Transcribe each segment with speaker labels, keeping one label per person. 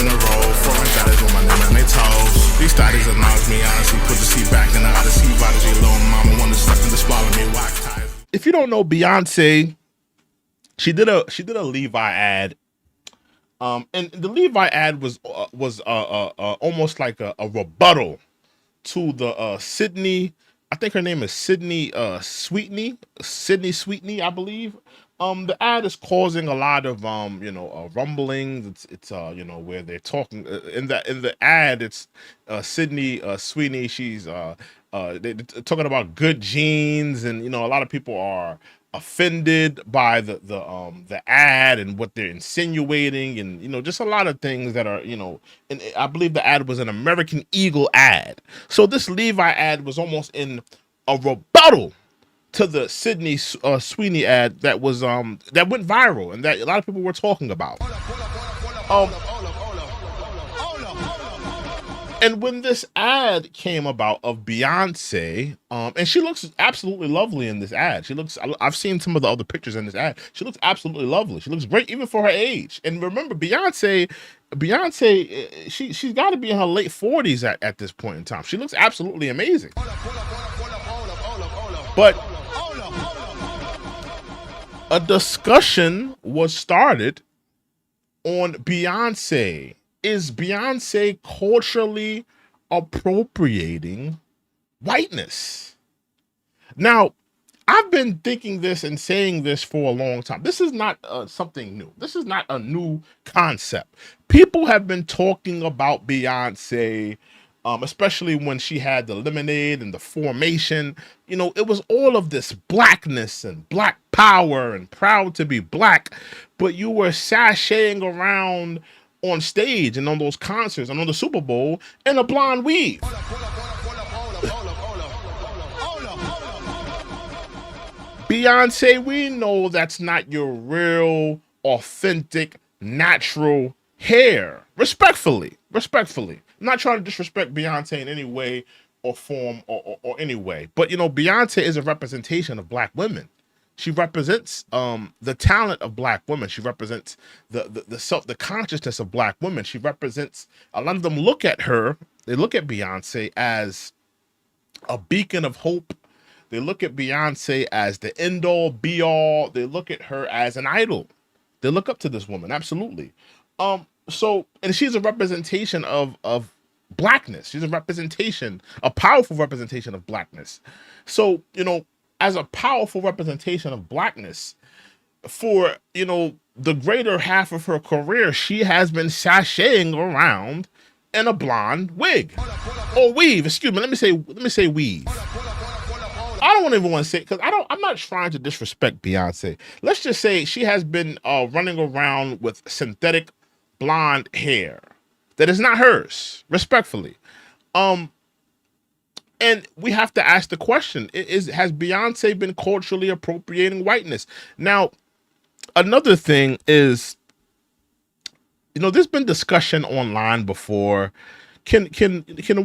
Speaker 1: finna roll. Foreign daddies with my name on their toes. These daddies acknowledge me, honestly. Put the seat back in the Odyssey. Prodigy, little mama wanna suck in the swallow me. Watch time. If you don't know Beyonce, she did a Levi ad. And the Levi ad was almost like a rebuttal to the Sydney. I think her name is Sydney Sweetney, I believe. The ad is causing a lot of rumblings. It's where they're talking in the ad. It's Sydney Sweetney. She's they're talking about good genes, and a lot of people are offended by the ad and what they're insinuating, and just a lot of things that are and I believe the ad was an American Eagle ad. So this Levi ad was almost in a rebuttal to the Sydney Sweeney ad that was that went viral and that a lot of people were talking about. And when this ad came about of Beyonce, and she looks absolutely lovely in this ad. I've seen some of the other pictures in this ad. She looks absolutely lovely. She looks great even for her age. And remember, Beyonce, she's got to be in her late 40s at this point in time. She looks absolutely amazing. But a discussion was started on Beyonce. Is Beyonce culturally appropriating whiteness? Now, I've been thinking this and saying this for a long time. This is not something new. This is not a new concept. People have been talking about Beyonce, especially when she had the Lemonade and the Formation. It was all of this blackness and black power and proud to be black, but you were sashaying around on stage and on those concerts and on the Super Bowl in a blonde weave. Beyonce, we know that's not your real, authentic, natural hair. Respectfully. I'm not trying to disrespect Beyonce in any way or form or any way. But, Beyonce is a representation of black women. She represents the talent of black women. She represents the consciousness of black women. She represents, a lot of them look at her, they look at Beyonce as a beacon of hope. They look at Beyonce as the end all be all. They look at her as an idol. They look up to this woman, absolutely. And she's a representation of blackness. She's a powerful representation of blackness. So, as a powerful representation of blackness, for the greater half of her career, she has been sashaying around in a blonde wig or weave. Excuse me. Let me say weave. I don't even want to say, because I'm not trying to disrespect Beyonce. Let's just say she has been running around with synthetic blonde hair that is not hers, respectfully. And we have to ask the question, has Beyonce been culturally appropriating whiteness? Now, another thing is, there's been discussion online before. Can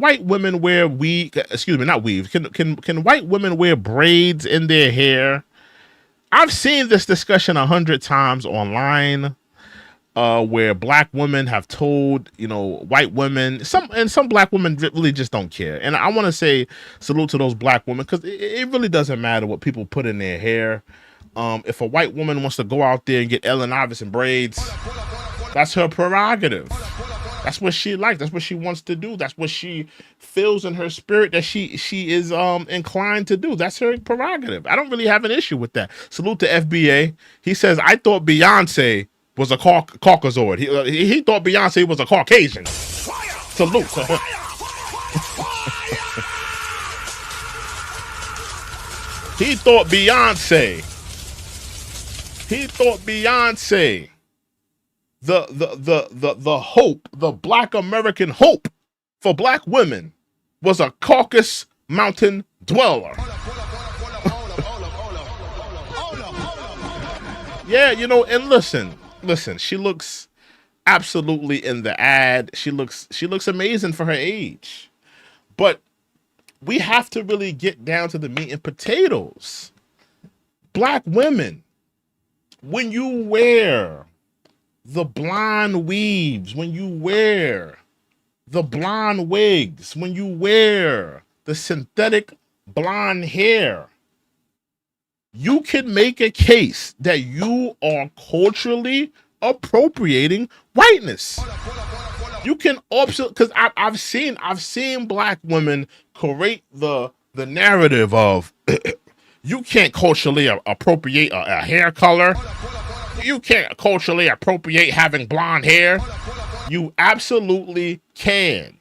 Speaker 1: white women wear weave? Excuse me, not weave. Can white women wear braids in their hair? I've seen this discussion 100 times online. Where black women have told, white women, some black women really just don't care. And I want to say salute to those black women, because it really doesn't matter what people put in their hair. If a white woman wants to go out there and get Ellen Iverson braids, that's her prerogative. That's what she likes. That's what she wants to do. That's what she feels in her spirit that she is inclined to do. That's her prerogative. I don't really have an issue with that. Salute to FBA. He says, I thought Beyonce was a Caucasoid. He thought Beyonce was a Caucasian. Salute to her. He thought Beyonce, the hope, the black American hope for black women, was a Caucasus Mountain dweller. Yeah, and listen, she looks absolutely in the ad. She looks amazing for her age. But we have to really get down to the meat and potatoes. Black women, when you wear the blonde weaves, when you wear the blonde wigs, when you wear the synthetic blonde hair, you can make a case that you are culturally appropriating whiteness. You can also, because I've seen black women create the narrative of you can't culturally appropriate a hair color. You can't culturally appropriate having blonde hair. You absolutely can.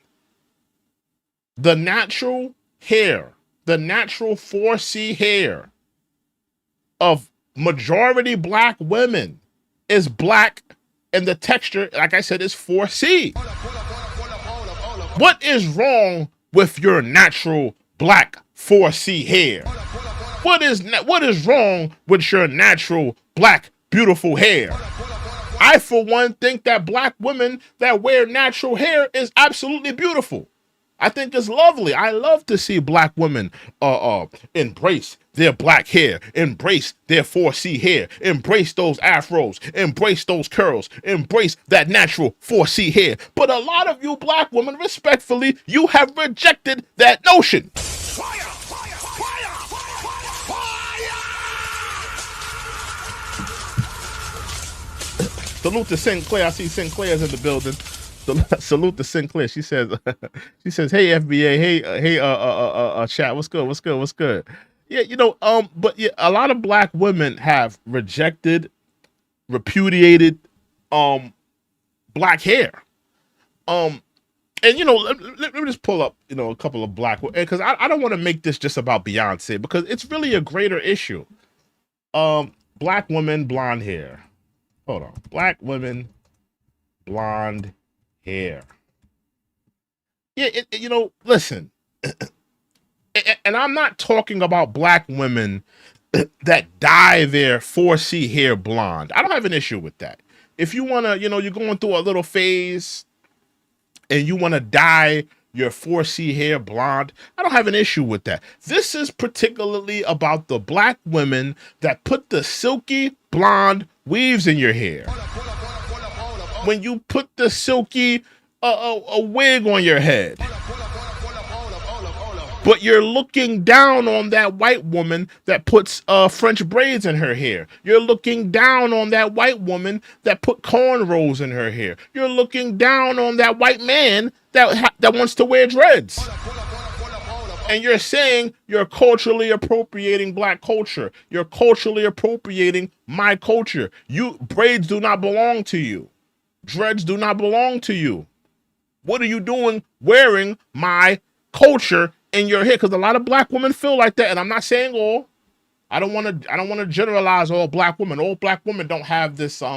Speaker 1: The natural hair, the natural 4C hair of majority black women is black, and the texture, like I said, is 4C. What is wrong with your natural black 4C hair? What is wrong with your natural black beautiful hair? I, for one, think that black women that wear natural hair is absolutely beautiful. I think it's lovely. I love to see black women embrace their black hair, embrace their 4C hair, embrace those afros, embrace those curls, embrace that natural 4C hair. But a lot of you black women, respectfully, you have rejected that notion. Fire! Fire! Fire! Fire! Salute to Sinclair. I see Sinclair's in the building. Salute to Sinclair. She says, hey FBA, hey, chat, what's good? Yeah, but yeah, a lot of black women have rejected, repudiated, black hair, and let me just pull up, a couple of black, because I don't want to make this just about Beyonce, because it's really a greater issue. Black women, blonde hair. Hold on, black women, blonde hair. Yeah, listen, and I'm not talking about black women that dye their 4C hair blonde. I don't have an issue with that. If you want to, you're going through a little phase and you want to dye your 4C hair blonde, I don't have an issue with that. This is particularly about the black women that put the silky blonde weaves in your hair. When you put the silky a wig on your head, but you're looking down on that white woman that puts French braids in her hair. You're looking down on that white woman that put cornrows in her hair. You're looking down on that white man that wants to wear dreads. And you're saying you're culturally appropriating black culture. You're culturally appropriating my culture. Braids do not belong to you. Dreads do not belong to you. What are you doing wearing my culture in your hair? Because a lot of black women feel like that, and I'm not saying all. I don't want to generalize all black women. All black women don't have this this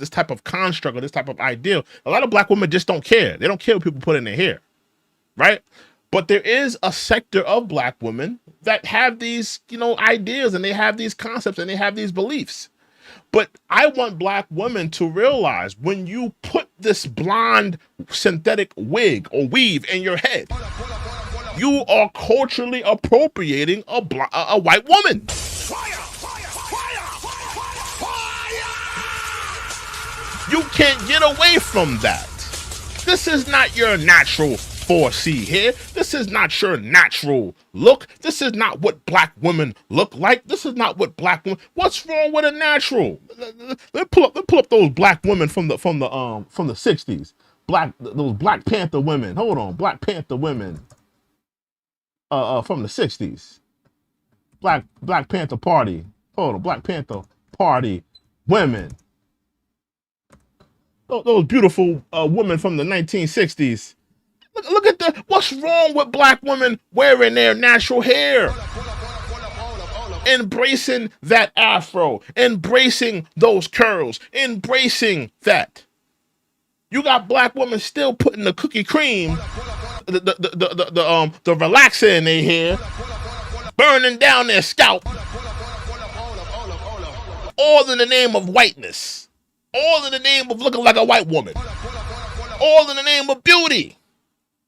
Speaker 1: type of construct or this type of ideal. A lot of black women just don't care. They don't care what people put in their hair, right? But there is a sector of black women that have these ideas, and they have these concepts, and they have these beliefs. But I want black women to realize, when you put this blonde synthetic wig or weave in your head, you are culturally appropriating a white woman. Fire, fire, fire, fire. You can't get away from that. This is not your natural 4C hair. This is not your natural look. This is not what black women look like. This is not what black women. What's wrong with a natural? Let's pull up those black women from the 60s. Those Black Panther women. Hold on, Black Panther women. From the 60s. Black Panther Party. Hold on, Black Panther Party women. Those beautiful women from the 1960s. Look at what's wrong with black women wearing their natural hair? Embracing that afro, embracing those curls, embracing that. You got black women still putting the cookie cream, the relaxer in their hair, burning down their scalp, all in the name of whiteness, all in the name of looking like a white woman, all in the name of beauty.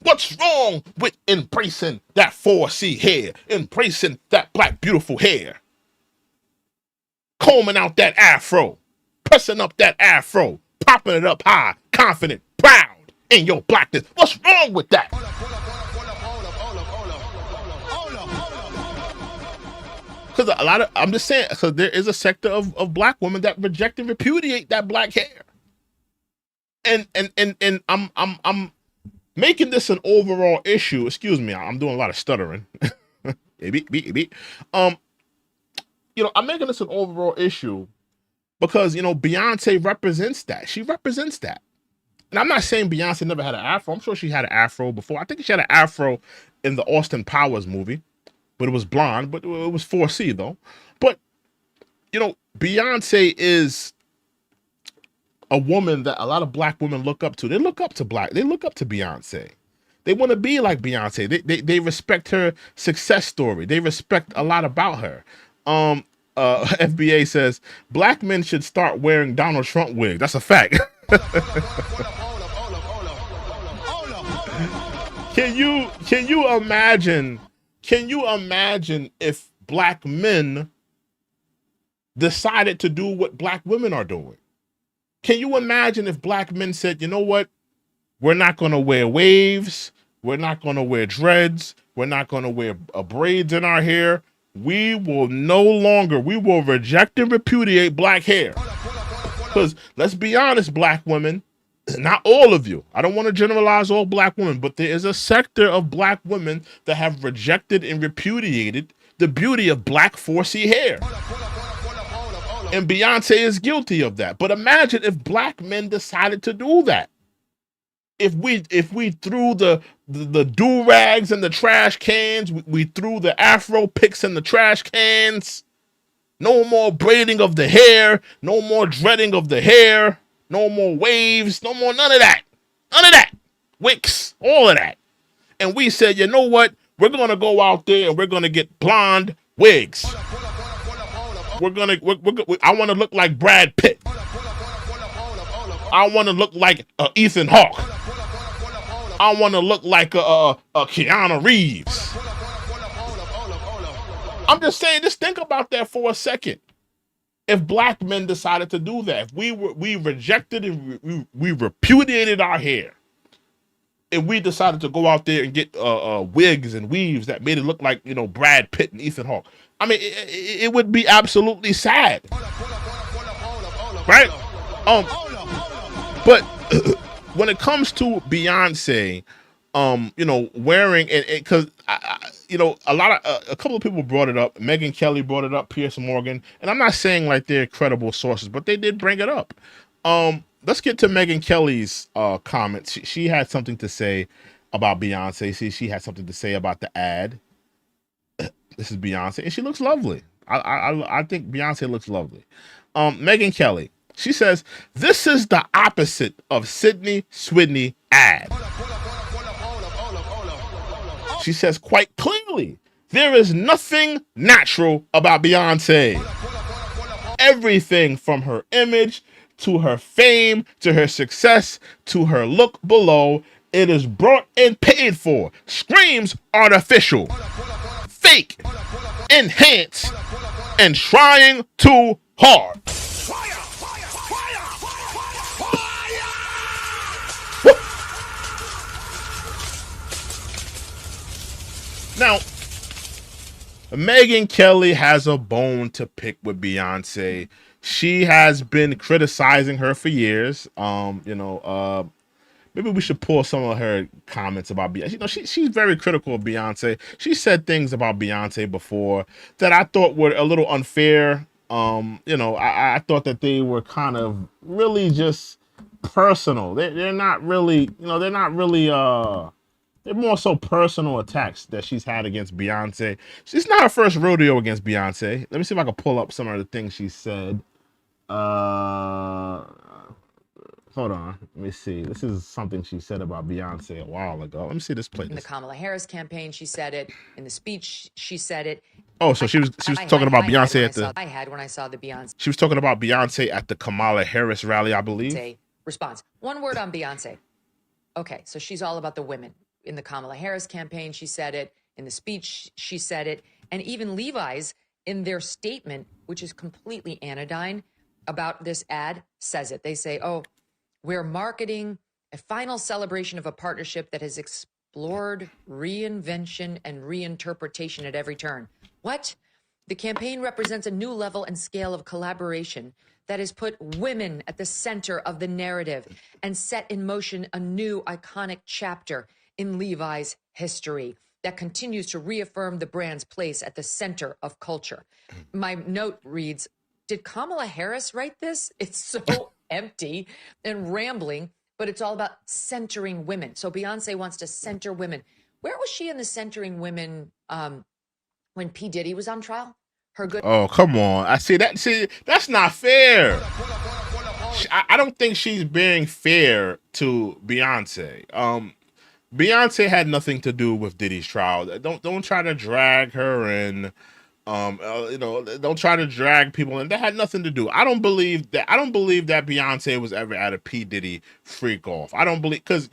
Speaker 1: What's wrong with embracing that 4C hair, embracing that black beautiful hair, combing out that afro, pressing up that afro, popping it up high, confident, proud in your blackness. What's wrong with that? Because I'm just saying, because there is a sector of black women that reject and repudiate that black hair. And I'm making this an overall issue. Excuse me, I'm doing a lot of stuttering. I'm making this an overall issue because, Beyonce represents that. She represents that. And I'm not saying Beyonce never had an afro. I'm sure she had an afro before. I think she had an afro in the Austin Powers movie, but it was blonde, but it was 4C though. But, Beyonce is a woman that a lot of black women look up to. They look up to Beyonce. They want to be like Beyonce. They respect her success story. They respect a lot about her. FBA says black men should start wearing Donald Trump wigs. That's a fact. Can you imagine if black men decided to do what black women are doing? Can you imagine if black men said, you know what? We're not going to wear waves. We're not going to wear dreads. We're not going to wear braids in our hair. We will reject and repudiate black hair. Because let's be honest, black women, not all of you. I don't want to generalize all black women, but there is a sector of black women that have rejected and repudiated the beauty of black 4C hair. And Beyonce is guilty of that. But imagine if black men decided to do that. If we threw the do-rags in the trash cans, we threw the afro picks in the trash cans, no more braiding of the hair, no more dreading of the hair, no more waves, no more none of that. None of that. Wicks, all of that. And we said, you know what? We're going to go out there and we're going to get blonde wigs. I want to look like Brad Pitt. I want to look like Ethan Hawke. I want to look like Keanu Reeves. I'm just saying, just think about that for a second. If black men decided to do that, if we rejected and we repudiated our hair, if we decided to go out there and get wigs and weaves that made it look like, Brad Pitt and Ethan Hawke, I mean, it would be absolutely sad, right? But when it comes to Beyonce, wearing it, because a couple of people brought it up. Megyn Kelly brought it up, Pierce Morgan, and I'm not saying like they're credible sources, but they did bring it up. Let's get to Megyn Kelly's comments. She had something to say about Beyonce. She had something to say about the ad. This is Beyonce, and she looks lovely. I think Beyonce looks lovely. Megyn Kelly, she says, this is the opposite of Sydney Sweeney ad. She says quite clearly, there is nothing natural about Beyonce. Everything from her image to her fame, to her success, to her look below, it is brought and paid for. Screams artificial, fake, enhanced, and trying too hard. Now, Megyn Kelly has a bone to pick with Beyonce. She has been criticizing her for years. Maybe we should pull some of her comments about Beyonce. She's very critical of Beyonce. She said things about Beyonce before that I thought were a little unfair. I thought that they were kind of really just personal. They're not really, they're more so personal attacks that she's had against Beyonce. She's not her first rodeo against Beyonce. Let me see if I can pull up some of the things she said. Hold on. Let me see. This is something she said about Beyonce a while ago. Let me see this playlist.
Speaker 2: In the Kamala Harris campaign, she said it. In the speech, she said it.
Speaker 1: Oh, so she was talking about Beyonce at the.
Speaker 2: I had when I saw the Beyonce.
Speaker 1: She was talking about Beyonce at the Kamala Harris rally, I believe.
Speaker 2: Response. One word on Beyonce. Okay, so she's all about the women. In the Kamala Harris campaign, she said it. In the speech, she said it. And even Levi's, in their statement, which is completely anodyne, about this ad says it. They say, oh, we're marketing a final celebration of a partnership that has explored reinvention and reinterpretation at every turn. What? The campaign represents a new level and scale of collaboration that has put women at the center of the narrative and set in motion a new iconic chapter in Levi's history that continues to reaffirm the brand's place at the center of culture. My note reads, did Kamala Harris write this? It's so empty and rambling, but it's all about centering women. So Beyonce wants to center women. Where was she in the centering women when P. Diddy was on trial? Her good.
Speaker 1: Oh, come on. I see that. See, that's not fair. I don't think she's being fair to Beyonce. Beyonce had nothing to do with Diddy's trial. Don't try to drag her in. Don't try to drag people in. That had nothing to do. I don't believe that Beyonce was ever at a P. Diddy freak off. I don't believe, because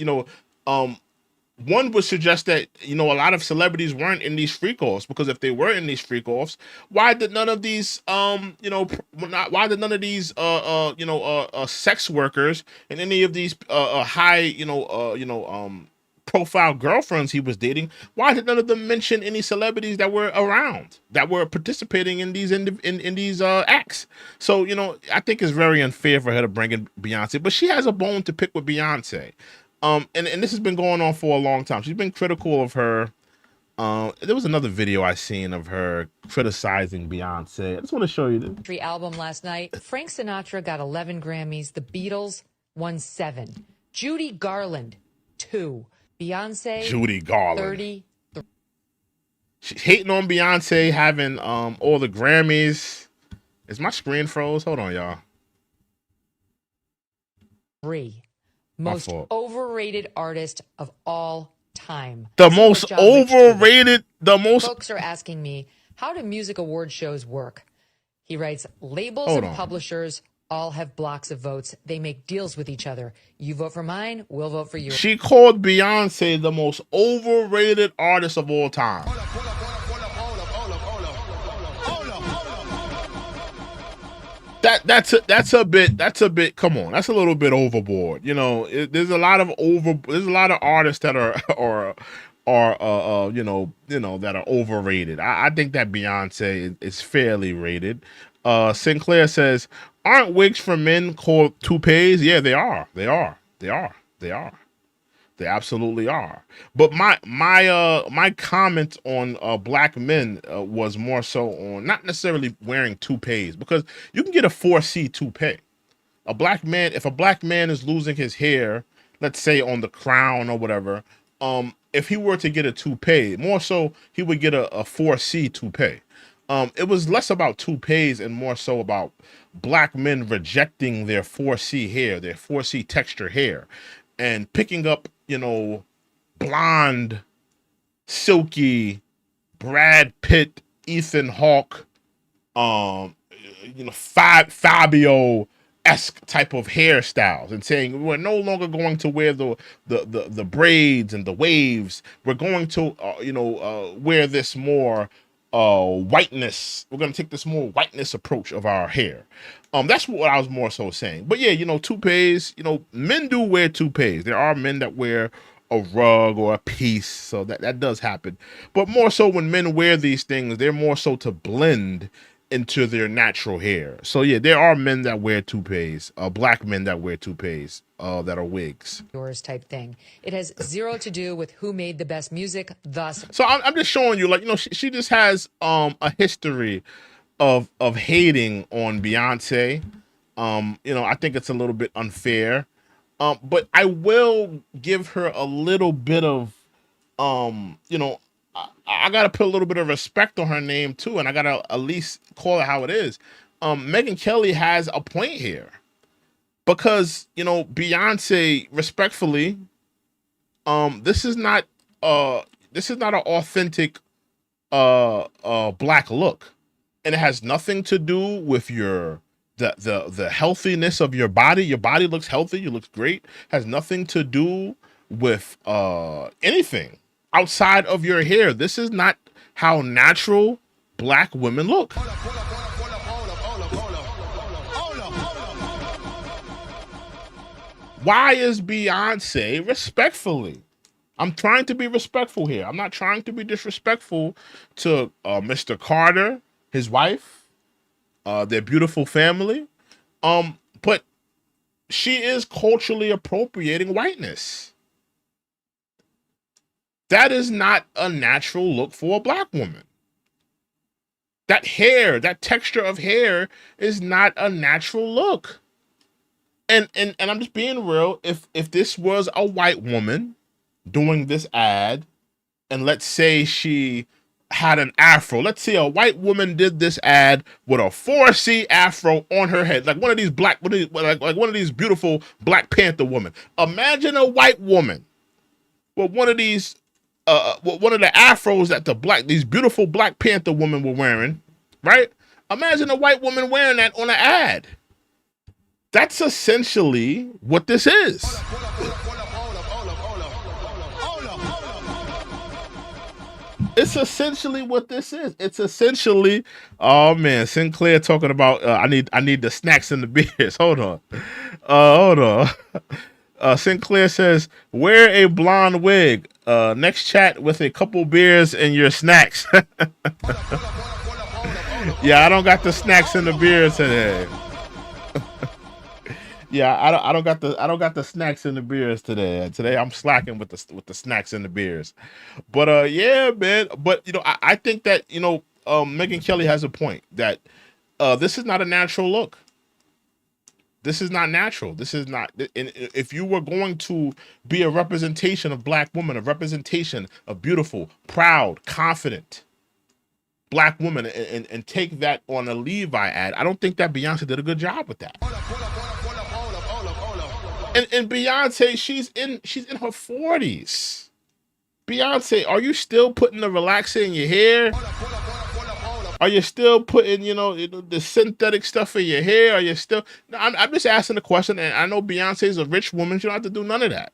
Speaker 1: one would suggest that a lot of celebrities weren't in these freak offs, because if they were in these freak offs, why did none of these sex workers and any of these high profile girlfriends he was dating, why did none of them mention any celebrities that were around, that were participating in these in these acts? So I think it's very unfair for her to bring in Beyonce, but she has a bone to pick with Beyonce. And this has been going on for a long time. She's been critical of her. There was another video I seen of her criticizing Beyonce. I just want to show you this
Speaker 2: album last night. Frank Sinatra got 11 Grammys. The Beatles won 7. Judy Garland, 2. Beyonce,
Speaker 1: Judy Garland,
Speaker 2: 30.
Speaker 1: She's hating on Beyonce having all the Grammys. Is my screen froze? Hold on, y'all.
Speaker 2: 3. Most overrated artist of all time.
Speaker 1: The most overrated,
Speaker 2: Folks are asking me, how do music award shows work? He writes, labels and publishers all have blocks of votes. They make deals with each other. You vote for mine, we'll vote for you.
Speaker 1: She called Beyonce the most overrated artist of all time. That's a bit. Come on, that's a little bit overboard. There's a lot of artists that are that are overrated. I think that Beyonce is fairly rated. Sinclair says, aren't wigs for men called toupees? Yeah, they are. They absolutely are. But my comment on black men was more so on not necessarily wearing toupees, because you can get a 4C toupee. If a black man is losing his hair, let's say on the crown or whatever, if he were to get a toupee, more so he would get a 4C toupee. It was less about toupees and more so about black men rejecting their 4C hair, their 4C texture hair, and picking up, blonde, silky, Brad Pitt, Ethan Hawke, Fabio-esque type of hairstyles, and saying we're no longer going to wear the braids and the waves. We're going to wear this more whiteness. We're going to take this more whiteness approach of our hair. That's what I was more so saying. But yeah, toupees, men do wear toupees. There are men that wear a rug or a piece, so that does happen. But more so when men wear these things, they're more so to blend into their natural hair. So yeah, there are men that wear toupees, black men that wear toupees, that are wigs.
Speaker 2: Yours type thing. It has zero to do with who made the best music, thus.
Speaker 1: So I'm just showing you, she just has a history of hating on Beyonce. I think it's a little bit unfair. But I will give her a little bit of I gotta put a little bit of respect on her name too, and I gotta at least call it how it is. Megyn Kelly has a point here, because Beyonce, respectfully, this is not an authentic black look, and it has nothing to do with the healthiness of your body. Your body looks healthy, you look great. Has nothing to do with anything outside of your hair. This is not how natural black women look. Why is Beyonce, respectfully, I'm trying to be respectful here. I'm not trying to be disrespectful to Mr. Carter, his wife, their beautiful family. But she is culturally appropriating whiteness. That is not a natural look for a black woman. That hair, that texture of hair is not a natural look. And I'm just being real. If this was a white woman doing this ad, and let's say she had an afro. Let's say a white woman did this ad with a 4C afro on her head, like one of these like one of these beautiful Black Panther women. Imagine a white woman with one of these, one of the afros that these beautiful Black Panther women were wearing, right? Imagine a white woman wearing that on an ad. That's essentially what this is. It's essentially what this is. It's essentially, oh man, Sinclair talking about I need the snacks and the beers. Hold on. Hold on. Sinclair says, wear a blonde wig. Next chat with a couple beers and your snacks. Yeah, I don't got the snacks and the beers today. Yeah, I don't got the snacks and the beers today. Today I'm slacking with the snacks and the beers. But yeah, man. But I think that Megyn Kelly has a point that this is not a natural look. This is not natural. This is not. If you were going to be a representation of Black women, a representation of beautiful, proud, confident Black women, and take that on a Levi ad, I don't think that Beyonce did a good job with that. And Beyonce, she's in her 40s. Beyonce, are you still putting the relaxer in your hair? Are you still putting, the synthetic stuff in your hair? Are you still? I'm just asking the question, and I know Beyonce's a rich woman. She don't have to do none of that.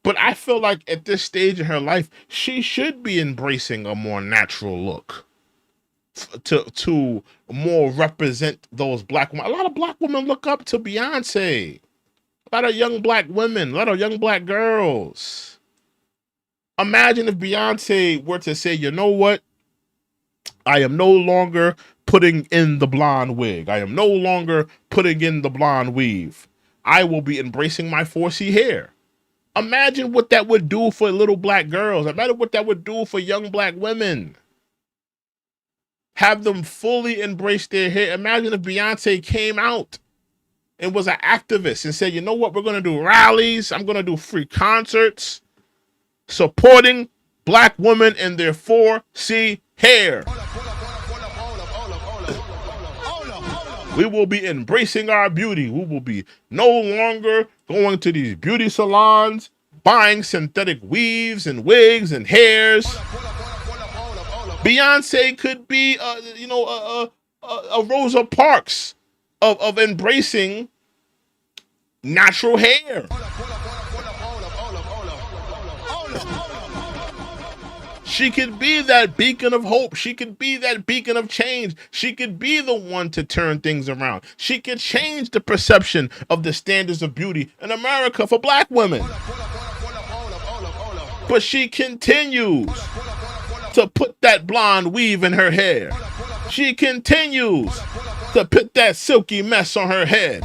Speaker 1: But I feel like at this stage in her life, she should be embracing a more natural look to more represent those Black women. A lot of Black women look up to Beyonce. A lot of young Black women, a lot of young Black girls. Imagine if Beyonce were to say, you know what? I am no longer putting in the blonde wig. I am no longer putting in the blonde weave. I will be embracing my 4C hair. Imagine what that would do for little Black girls. Imagine what that would do for young Black women. Have them fully embrace their hair. Imagine if Beyonce came out and was an activist and said, you know what, we're going to do rallies. I'm going to do free concerts supporting Black women in their 4C hair. We will be embracing our beauty. We will be no longer going to these beauty salons, buying synthetic weaves and wigs and hairs. Beyonce could be, a Rosa Parks of embracing natural hair. She could be that beacon of hope. She could be that beacon of change. She could be the one to turn things around. She could change the perception of the standards of beauty in America for Black women. But she continues to put that blonde weave in her hair. She continues to put that silky mess on her head.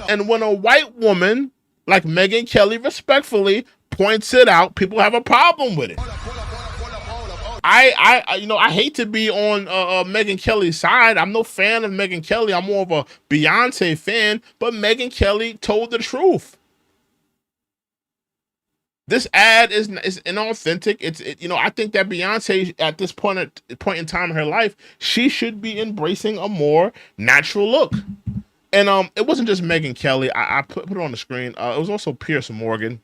Speaker 1: And when a white woman like Megyn Kelly respectfully points it out, people have a problem with it. I hate to be on Megyn Kelly's side. I'm no fan of Megyn Kelly. I'm more of a Beyonce fan, but Megyn Kelly told the truth. This ad is inauthentic. I think that Beyonce at this point in time in her life, she should be embracing a more natural look. And it wasn't just Megyn Kelly. I put it on the screen. It was also Piers Morgan.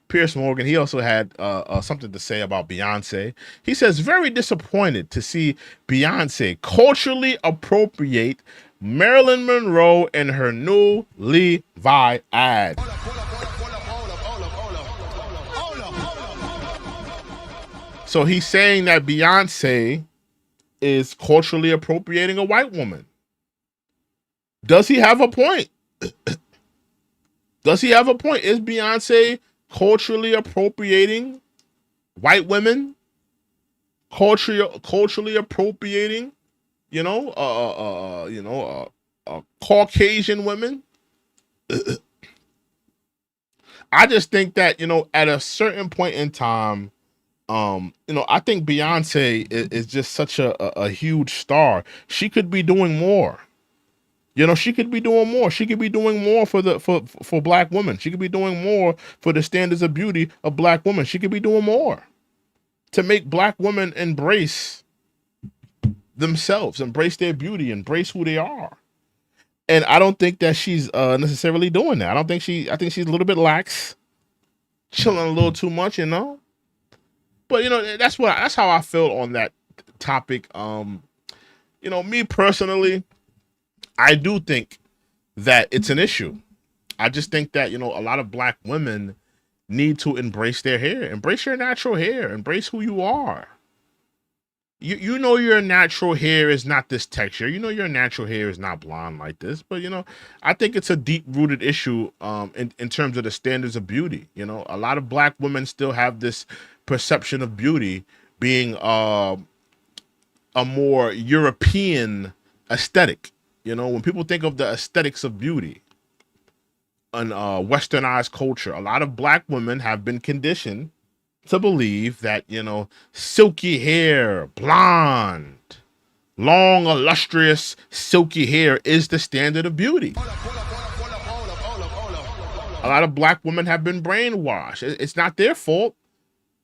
Speaker 1: Piers Morgan, he also had something to say about Beyonce. He says, very disappointed to see Beyonce culturally appropriate Marilyn Monroe in her new Levi ad. So he's saying that Beyonce is culturally appropriating a white woman. Does he have a point? Does he have a point? Is Beyonce culturally appropriating white women? Culturally appropriating, Caucasian women? I just think that, at a certain point in time, I think Beyonce is just such a huge star. She could be doing more. She could be doing more. She could be doing more for black women. She could be doing more for the standards of beauty of black women. She could be doing more to make black women embrace themselves, embrace their beauty, embrace who they are. And I don't think that she's necessarily doing that. I think she's a little bit lax, chilling a little too much, But that's how I feel on that topic. Me personally, I do think that it's an issue. I just think that, a lot of black women need to embrace their hair, embrace your natural hair, embrace who you are. Your natural hair is not this texture. Your natural hair is not blonde like this. But I think it's a deep rooted issue in terms of the standards of beauty. A lot of black women still have this perception of beauty being a more European aesthetic. When people think of the aesthetics of beauty in westernized culture, a lot of black women have been conditioned to believe that, silky hair, blonde, long, illustrious, silky hair is the standard of beauty. A lot of black women have been brainwashed. It's not their fault.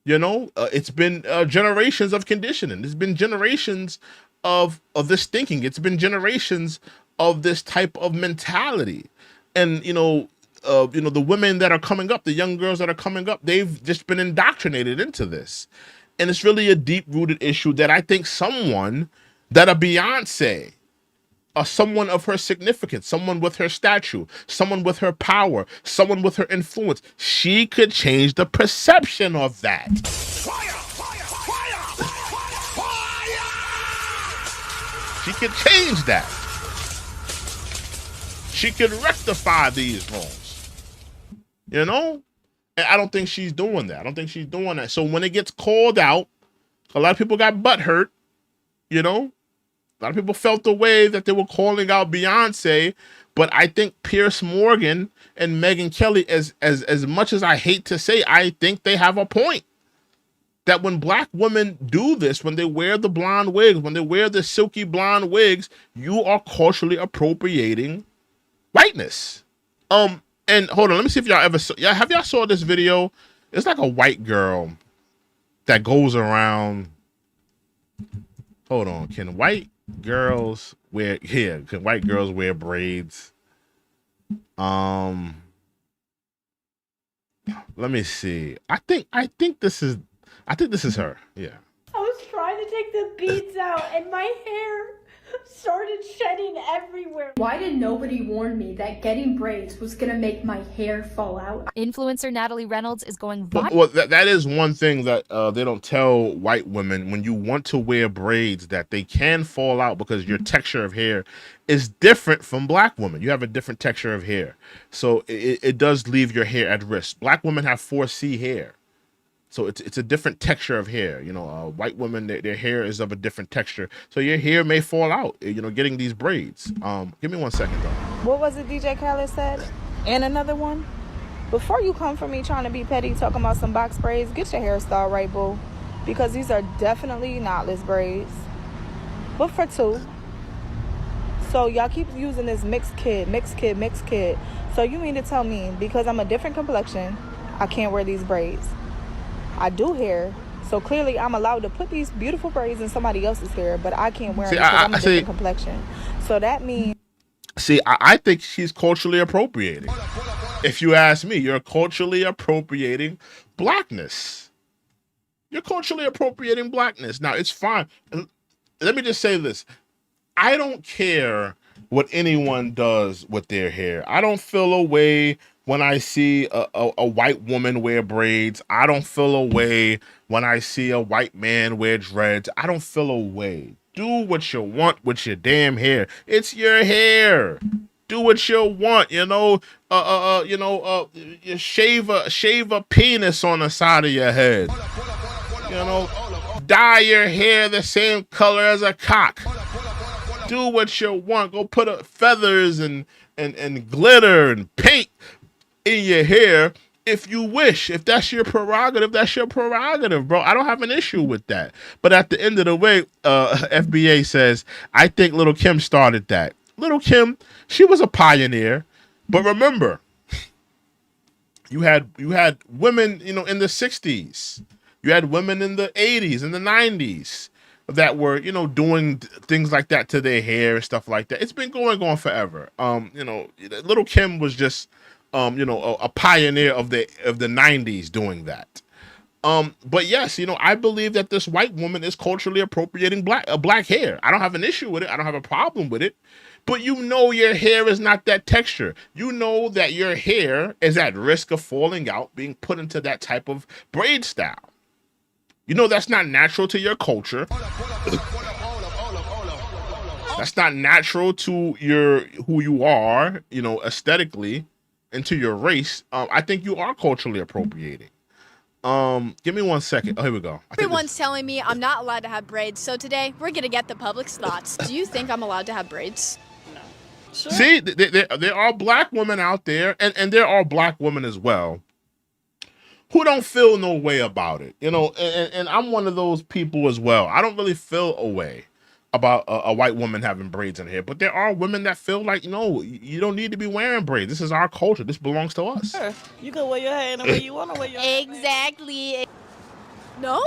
Speaker 1: It's been generations of conditioning. It's been generations of this thinking. It's been generations of this type of mentality. And, the women that are coming up, the young girls that are coming up, they've just been indoctrinated into this. And it's really a deep-rooted issue that I think that a Beyonce, someone of her significance, someone with her stature, someone with her power, someone with her influence, she could change the perception of that. Fire! Fire! Fire! Fire! She could change that. She could rectify these wrongs. And I don't think she's doing that. I don't think she's doing that. So when it gets called out, a lot of people got butthurt. A lot of people felt the way that they were calling out Beyonce. But I think Pierce Morgan and Megyn Kelly, as much as I hate to say, I think they have a point. That when black women do this, when they wear the blonde wigs, when they wear the silky blonde wigs, you are culturally appropriating whiteness. And hold on, let me see if y'all ever have y'all saw this video? It's like a white girl that goes around. Hold on, can white girls wear braids? Let me see. I think this is her. Yeah.
Speaker 3: I was trying to take the beads out and my hair started shedding everywhere. Why did nobody warn me that getting braids was gonna make my hair fall out?
Speaker 4: Influencer Natalie Reynolds is going viral.
Speaker 1: Well, that is one thing that they don't tell white women when you want to wear braids, that they can fall out because your texture of hair is different from black women. You have a different texture of hair. So it does leave your hair at risk. Black women have 4C hair. So it's a different texture of hair. White women, their hair is of a different texture. So your hair may fall out, getting these braids. Give me 1 second, though.
Speaker 5: What was it DJ Khaled said? And another one? Before you come for me trying to be petty, talking about some box braids, get your hairstyle right, boo. Because these are definitely knotless braids. But for two. So y'all keep using this mixed kid. So you mean to tell me, because I'm a different complexion, I can't wear these braids? I do hair, so clearly I'm allowed to put these beautiful braids in somebody else's hair, but I can't wear them because I'm a different complexion. So that means...
Speaker 1: See, I think she's culturally appropriating. If you ask me, you're culturally appropriating blackness. You're culturally appropriating blackness. Now, it's fine. Let me just say this. I don't care what anyone does with their hair. I don't feel a way when I see a white woman wear braids. I don't feel a way when I see a white man wear dreads. I don't feel a way. Do what you want with your damn hair. It's your hair. Do what you want, you know. You shave a penis on the side of your head. You know, dye your hair the same color as a cock. Do what you want. Go put feathers and glitter and paint in your hair if you wish. If that's your prerogative, that's your prerogative, bro. I don't have an issue with that. But at the end of the way, FBA says, I think Little Kim started that. Little Kim, she was a pioneer. But remember, you had women, you know, in the 60s. You had women in the 80s and the 90s that were, you know, doing things like that to their hair and stuff like that. It's been going on forever. You know, Little Kim was just, you know, a pioneer of the 90s doing that. But yes, you know, I believe that this white woman is culturally appropriating black hair. I don't have an issue with it. I don't have a problem with it. But you know your hair is not that texture. You know that your hair is at risk of falling out, being put into that type of braid style. You know that's not natural to your culture. That's not natural to who you are, you know, aesthetically, and to your race. I think you are culturally appropriating. Give me 1 second. Oh, here we go.
Speaker 6: Everyone's telling me I'm not allowed to have braids, so today we're gonna get the public's thoughts. Do you think I'm allowed to have braids?
Speaker 3: No. Sure.
Speaker 1: See, there are black women out there, and there are black women as well, who don't feel no way about it, you know, and I'm one of those people as well. I don't really feel a way about a white woman having braids in her hair, but there are women that feel like, no, you don't need to be wearing braids. This is our culture. This belongs to us.
Speaker 3: Sure. You can wear your hair the way you want to wear your hair.
Speaker 6: Exactly. No?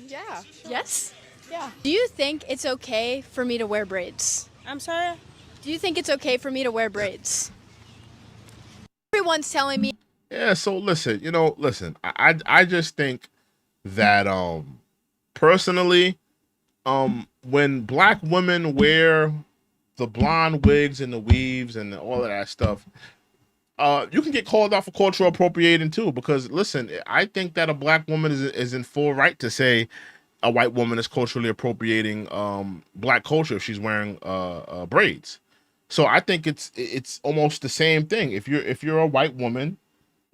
Speaker 3: Yeah. Sure.
Speaker 6: Yes?
Speaker 3: Yeah.
Speaker 6: Do you think it's okay for me to wear braids?
Speaker 3: I'm sorry?
Speaker 6: Do you think it's okay for me to wear braids? Everyone's telling me.
Speaker 1: Yeah, so listen, you know, I just think that personally, when black women wear the blonde wigs and the weaves and all of that stuff, you can get called out for cultural appropriating too. Because listen, I think that a black woman is in full right to say a white woman is culturally appropriating black culture if she's wearing braids. So I think it's almost the same thing. If you're a white woman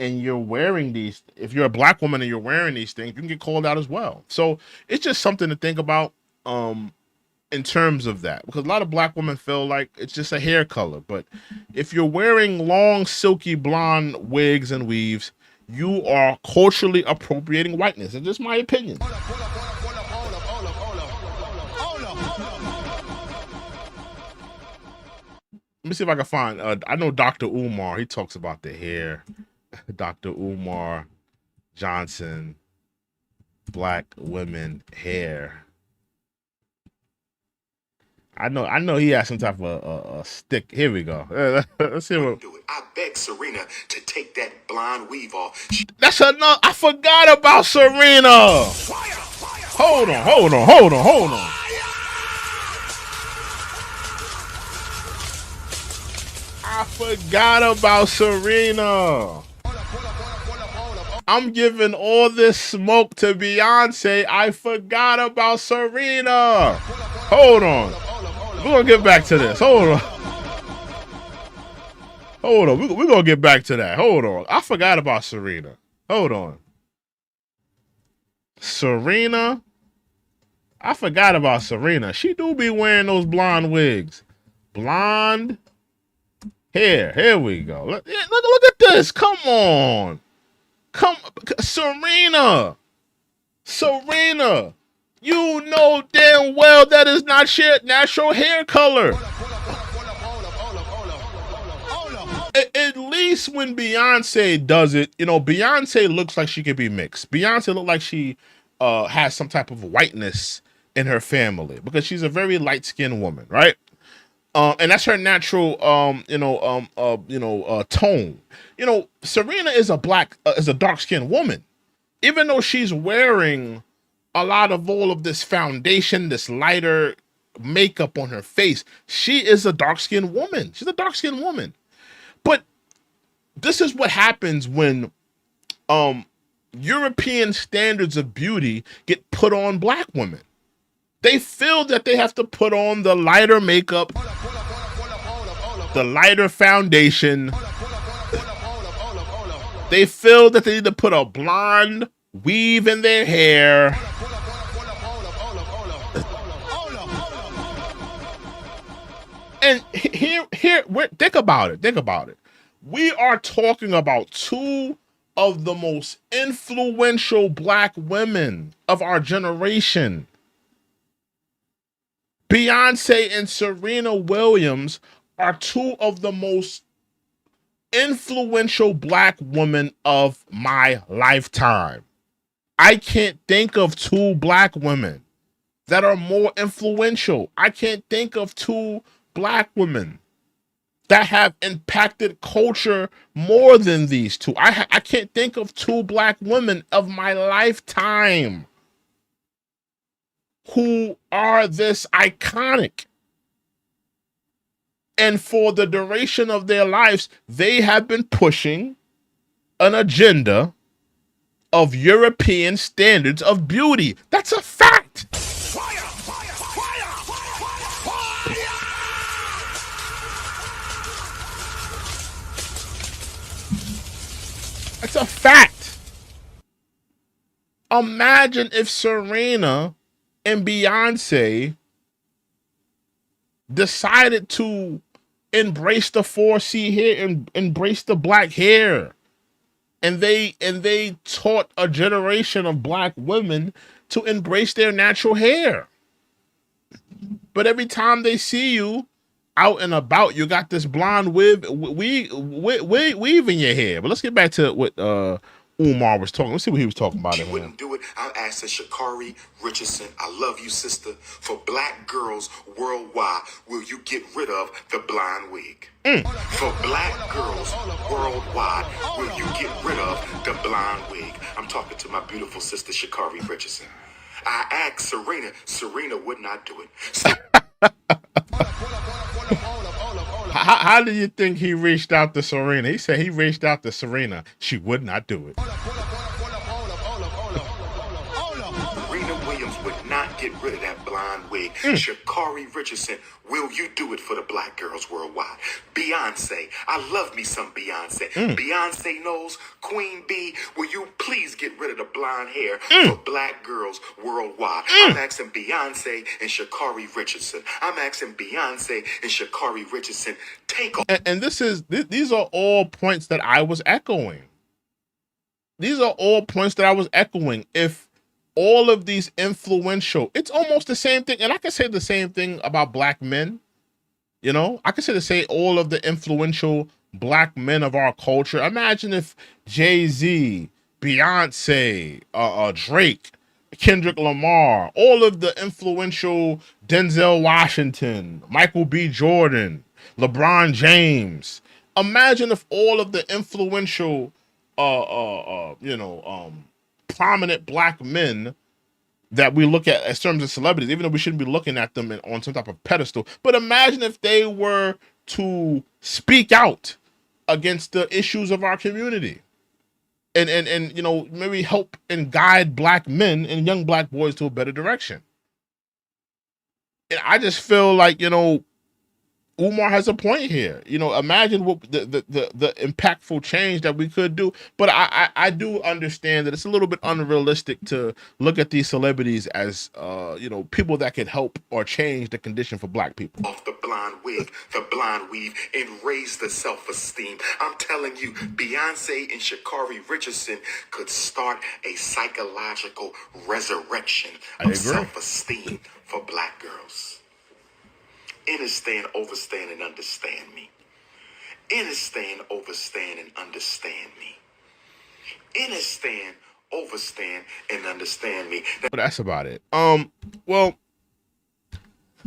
Speaker 1: and you're wearing these, if you're a black woman and you're wearing these things, you can get called out as well. So it's just something to think about in terms of that, because a lot of black women feel like it's just a hair color. But if you're wearing long, silky blonde wigs and weaves, you are culturally appropriating whiteness. It's just my opinion. Let me see if I can find, I know Dr. Umar, he talks about the hair. Dr. Umar Johnson, black women hair. I know he has some type of a stick. Here we go. Let's see what.
Speaker 7: I beg Serena to take that blonde weave off.
Speaker 1: That's enough. I forgot about Serena. Hold on. I forgot about Serena. I'm giving all this smoke to Beyonce. I forgot about Serena. Hold on. We're going to get back to this. Hold on. We're going to get back to that. Hold on. I forgot about Serena. Hold on. Serena. I forgot about Serena. She do be wearing those blonde wigs. Blonde hair. Here we go. Look at this. Come on. Serena. You know damn well that is not your natural hair color. At least when Beyonce does it, you know, Beyonce looks like she could be mixed. Beyonce looks like she has some type of whiteness in her family because she's a very light-skinned woman, right? And that's her natural, tone. You know, Serena is a dark-skinned woman. Even though she's wearing a lot of all of this foundation, this lighter makeup on her face, she is a dark-skinned woman. She's a dark-skinned woman. But this is what happens when European standards of beauty get put on black women. They feel that they have to put on the lighter makeup. the lighter foundation. They feel that they need to put a blonde weave in their hair. And here, think about it. Think about it. We are talking about two of the most influential black women of our generation. Beyonce and Serena Williams are two of the most influential black women of my lifetime. I can't think of two black women that are more influential. I can't think of two black women that have impacted culture more than these two. I can't think of two black women of my lifetime who are this iconic. And for the duration of their lives, they have been pushing an agenda of European standards of beauty. That's a fact. Fire, fire, fire, fire. That's a fact. Imagine if Serena and Beyonce decided to embrace the 4C hair and embrace the black hair. And they taught a generation of black women to embrace their natural hair. But every time they see you out and about, you got this blonde weave in your hair. But let's get back to what Umar was talking. Let's see what he was talking about.
Speaker 7: She wouldn't do it. I'll ask Sha'Carri Richardson. I love you, sister. For black girls worldwide, will you get rid of the blonde wig? For black girls worldwide, will you get rid of the blonde wig? I'm talking to my beautiful sister, Sha'Carri Richardson. I asked Serena. Serena would not do it.
Speaker 1: How do you think he reached out to Serena? He said he reached out to Serena. She would not do it.
Speaker 7: Serena Williams would not get rid of that blonde wig. Sha'Carri Richardson, will you do it for the black girls worldwide? Beyonce, I love me some Beyonce. Beyonce knows, Queen B, will you please get rid of the blonde hair for black girls worldwide? I'm asking Beyonce and Sha'Carri Richardson. I'm asking Beyonce and Sha'Carri Richardson, take off.
Speaker 1: And these are all points that I was echoing. These are all points that I was echoing. If all of these influential, it's almost the same thing. And I can say the same thing about black men. You know, I can say all of the influential black men of our culture. Imagine if Jay-Z, Beyonce, Drake, Kendrick Lamar, all of the influential Denzel Washington, Michael B. Jordan, LeBron James. Imagine if all of the influential, prominent black men that we look at as terms of celebrities, even though we shouldn't be looking at them on some type of pedestal. But imagine if they were to speak out against the issues of our community and maybe help and guide black men and young black boys to a better direction. And I just feel like, Umar has a point here. Imagine what the impactful change that we could do. But I do understand that it's a little bit unrealistic to look at these celebrities as people that could help or change the condition for black people.
Speaker 7: Off the blonde wig, the blonde weave, and raise the self-esteem. I'm telling you, Beyonce and Sha'Carri Richardson could start a psychological resurrection of self-esteem for black girls. Understand, overstand, and understand me. Understand, overstand, and understand me. Understand, overstand, and understand me.
Speaker 1: But that's about it. Well,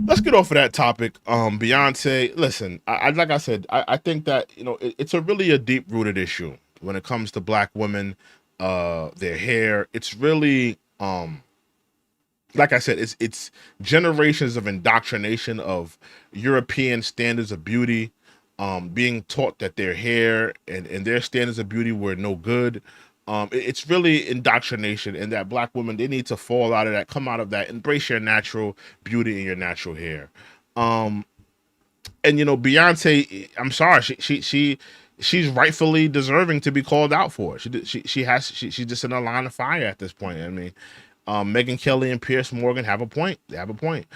Speaker 1: let's get off of that topic. Beyonce, listen, like I said, I think that, it's really a deep-rooted issue when it comes to black women, their hair. It's really, like I said, it's generations of indoctrination of European standards of beauty, being taught that their hair and their standards of beauty were no good. It's really indoctrination, and that black women, they need to fall out of that, come out of that, embrace your natural beauty and your natural hair. And And you know, Beyonce, I'm sorry, she's rightfully deserving to be called out for it. She's just in a line of fire at this point. I mean, Megyn Kelly and Pierce Morgan have a point. They have a point.